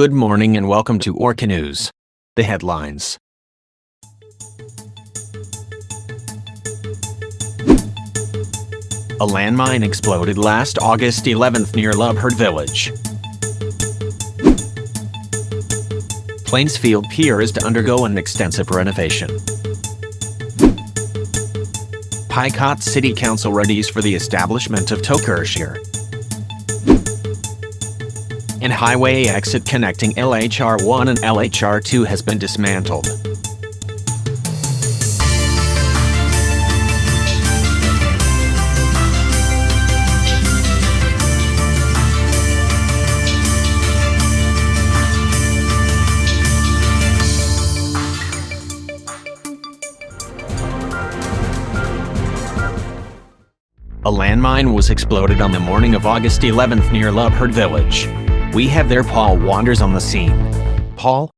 Good morning and welcome to Orca News. The headlines. A landmine exploded last August 11th near Landova Village. Plainsfield Pier is to undergo an extensive renovation. Picot City Council readies for the establishment of Tokershire. And highway exit connecting LHR1 and LHR2 has been dismantled. A landmine was exploded on the morning of August 11th near Landova Village. We have there Paul Wanders on the scene. Paul?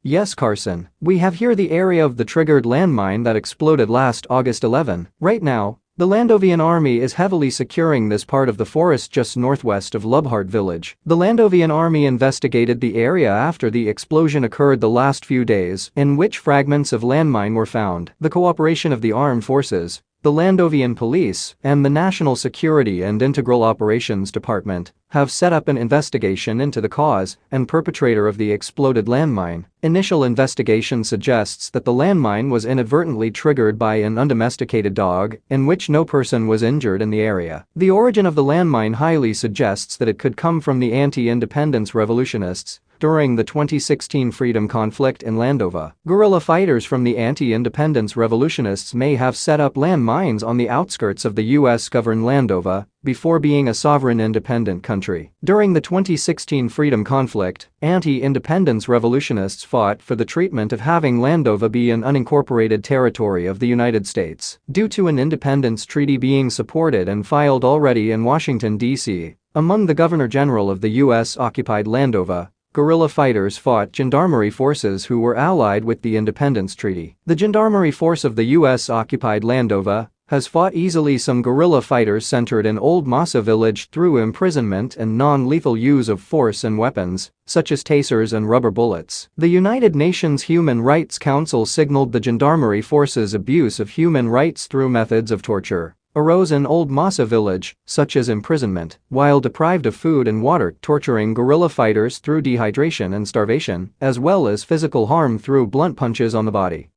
Yes, Carson. We have here the area of the triggered landmine that exploded last August 11. Right now, the Landovian army is heavily securing this part of the forest just northwest of Landova village. The Landovian army investigated the area after the explosion occurred the last few days, in which fragments of landmine were found. The cooperation of the armed forces, the Landovian Police, and the National Security and Integral Operations Department have set up an investigation into the cause and perpetrator of the exploded landmine. Initial investigation suggests that the landmine was inadvertently triggered by an undomesticated dog, in which no person was injured in the area. The origin of the landmine highly suggests that it could come from the anti-independence revolutionists during the 2016 freedom conflict in Landova. Guerrilla fighters from the anti-independence revolutionists may have set up landmines on the outskirts of the US-governed Landova before being a sovereign independent country. During the 2016 freedom conflict, anti-independence revolutionists fought for the treatment of having Landova be an unincorporated territory of the United States. Due to an independence treaty being supported and filed already in Washington, D.C., among the Governor-General of the US-occupied Landova, guerrilla fighters fought gendarmerie forces who were allied with the Independence Treaty. The gendarmerie force of the US-occupied Landova has fought easily some guerrilla fighters centered in Old Massa village through imprisonment and non-lethal use of force and weapons, such as tasers and rubber bullets. The United Nations Human Rights Council signaled the gendarmerie forces' abuse of human rights through methods of torture arose in Old Massa village, such as imprisonment, while deprived of food and water, torturing guerrilla fighters through dehydration and starvation, as well as physical harm through blunt punches on the body.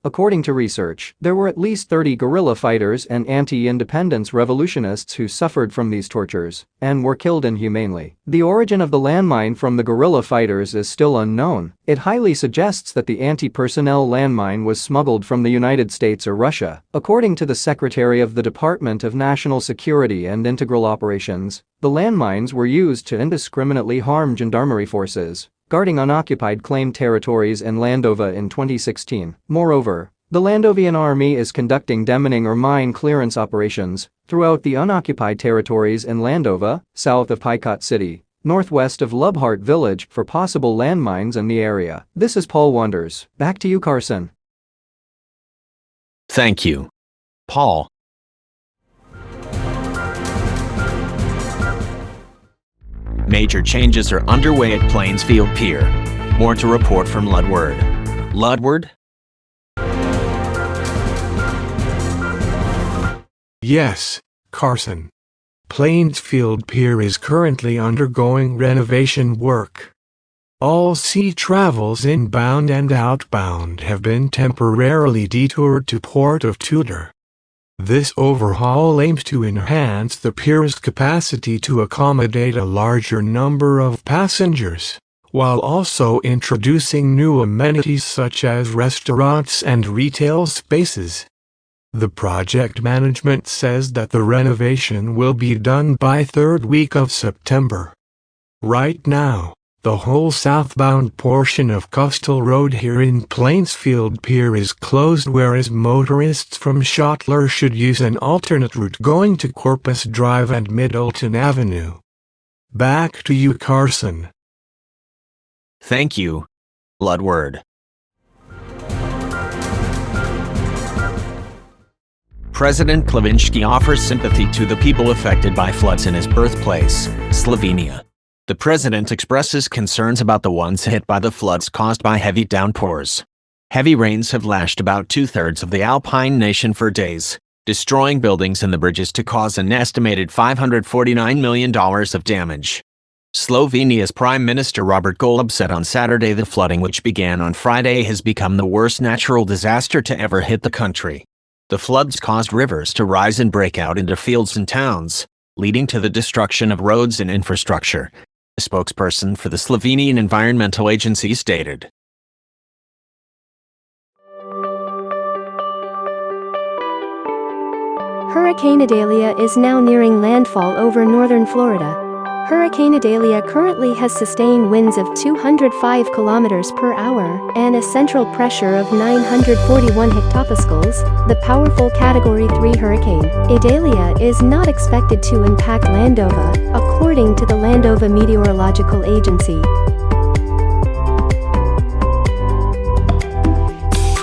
According to research, there were at least 30 guerrilla fighters and anti-independence revolutionists who suffered from these tortures and were killed inhumanely. The origin of the landmine from the guerrilla fighters is still unknown. It highly suggests that the anti-personnel landmine was smuggled from the United States or Russia. According to the Secretary of the Department of National Security and Integral Operations, the landmines were used to indiscriminately harm gendarmerie forces guarding unoccupied claimed territories in Landova in 2016. Moreover, the Landovian army is conducting demining or mine clearance operations throughout the unoccupied territories in Landova, south of Picot City, northwest of Landova village for possible landmines in the area. This is Paul Wanders. Back to you, Carson. Thank you, Paul. Major changes are underway at Plainsfield Pier. More to report from Ludward. Ludward? Yes, Carson. Plainsfield Pier is currently undergoing renovation work. All sea travels inbound and outbound have been temporarily detoured to Port of Tudor. This overhaul aims to enhance the pier's capacity to accommodate a larger number of passengers, while also introducing new amenities such as restaurants and retail spaces. The project management says that the renovation will be done by third week of September. Right now, the whole southbound portion of Coastal Road here in Plainsfield Pier is closed, whereas motorists from Schottler should use an alternate route going to Corpus Drive and Middleton Avenue. Back to you, Carson. Thank you, Ludward. President Klavinsky offers sympathy to the people affected by floods in his birthplace, Slovenia. The president expresses concerns about the ones hit by the floods caused by heavy downpours. Heavy rains have lashed about two-thirds of the Alpine nation for days, destroying buildings and the bridges to cause an estimated $549 million of damage. Slovenia's Prime Minister Robert Golob said on Saturday the flooding, which began on Friday, has become the worst natural disaster to ever hit the country. The floods caused rivers to rise and break out into fields and towns, leading to the destruction of roads and infrastructure, a spokesperson for the Slovenian Environmental Agency stated. Hurricane Idalia is now nearing landfall over northern Florida. Hurricane Idalia currently has sustained winds of 205 kilometers per hour and a central pressure of 941 hectopascals. The powerful Category 3 hurricane, Idalia, is not expected to impact Landova, according to the Landova Meteorological Agency.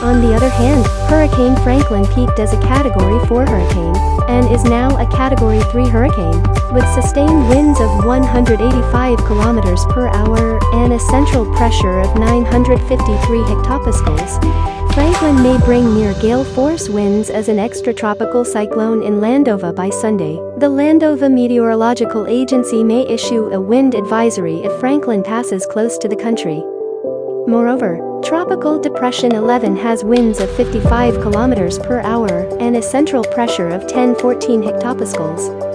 On the other hand, Hurricane Franklin peaked as a Category 4 hurricane and is now a Category 3 hurricane, with sustained winds of 185 kilometers per hour and a central pressure of 953 hectopascals. Franklin may bring near gale force winds as an extratropical cyclone in Landova by Sunday. The Landova Meteorological Agency may issue a wind advisory if Franklin passes close to the country. Moreover, Tropical Depression 11 has winds of 55 kilometers per hour and a central pressure of 1014 hectopascals.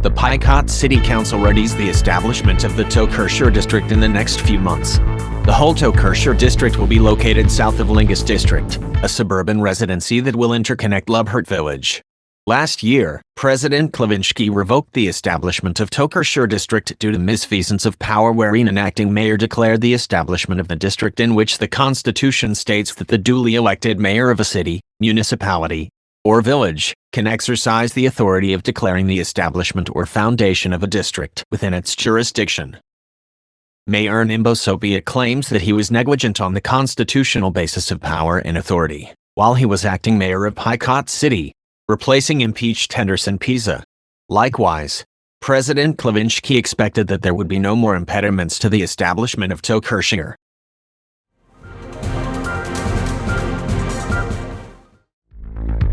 The Picot City Council readies the establishment of the Tokurshur district in the next few months. The whole Tokurshur district will be located south of Lingus district, a suburban residency that will interconnect Lubhurt village. Last year, President Klavinsky revoked the establishment of Tokurshur district due to misfeasance of power, wherein an acting mayor declared the establishment of the district in which the constitution states that the duly elected mayor of a city, municipality, or village can exercise the authority of declaring the establishment or foundation of a district within its jurisdiction. Mayor Nimbosopia claims that he was negligent on the constitutional basis of power and authority, while he was acting mayor of Picot City, replacing impeached Henderson Pisa. Likewise, President Klavinsky expected that there would be no more impediments to the establishment of Tokurshur.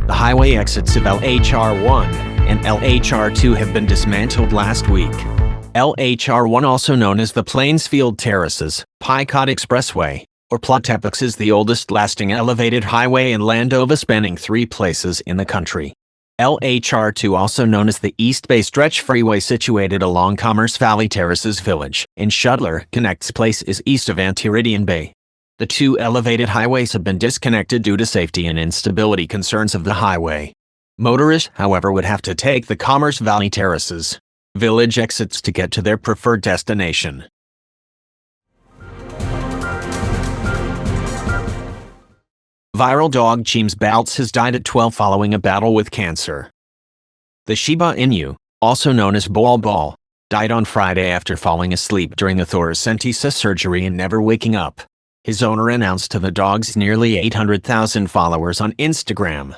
The highway exits of LHR-1 and LHR-2 have been dismantled last week. LHR-1, also known as the Plainsfield Terraces, Picot Expressway, or Platepex, is the oldest lasting elevated highway in Landova, spanning 3 places in the country. LHR-2, also known as the East Bay Stretch Freeway, situated along Commerce Valley Terraces Village in Shudler, connects places east of Antiridian Bay. The 2 elevated highways have been disconnected due to safety and instability concerns of the highway. Motorists, however, would have to take the Commerce Valley Terraces Village exits to get to their preferred destination. Viral dog James Baltz has died at 12 following a battle with cancer. The Shiba Inu, also known as Bol Bol, died on Friday after falling asleep during a thoracentesis surgery and never waking up. His owner announced to the dog's nearly 800,000 followers on Instagram.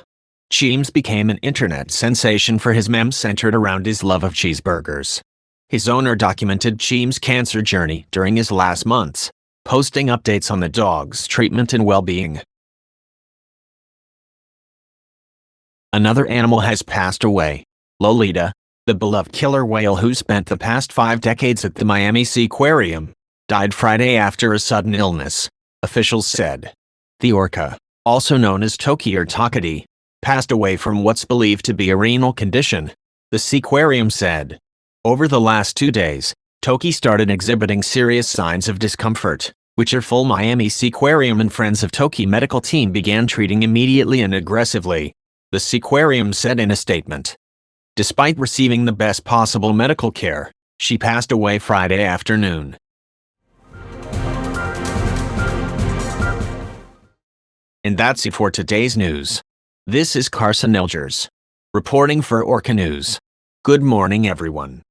Cheems became an internet sensation for his memes centered around his love of cheeseburgers. His owner documented Cheems' cancer journey during his last months, posting updates on the dog's treatment and well-being. Another animal has passed away. Lolita, the beloved killer whale who spent the past 5 decades at the Miami Seaquarium, died Friday after a sudden illness, officials said. The orca, also known as Toki or Takati, passed away from what's believed to be a renal condition, the Seaquarium said. Over the last 2 days, Toki started exhibiting serious signs of discomfort, which her full Miami Seaquarium and Friends of Toki medical team began treating immediately and aggressively, the Seaquarium said in a statement. Despite receiving the best possible medical care, she passed away Friday afternoon. And that's it for today's news. This is Carson Elgers, reporting for Orca News. Good morning, everyone.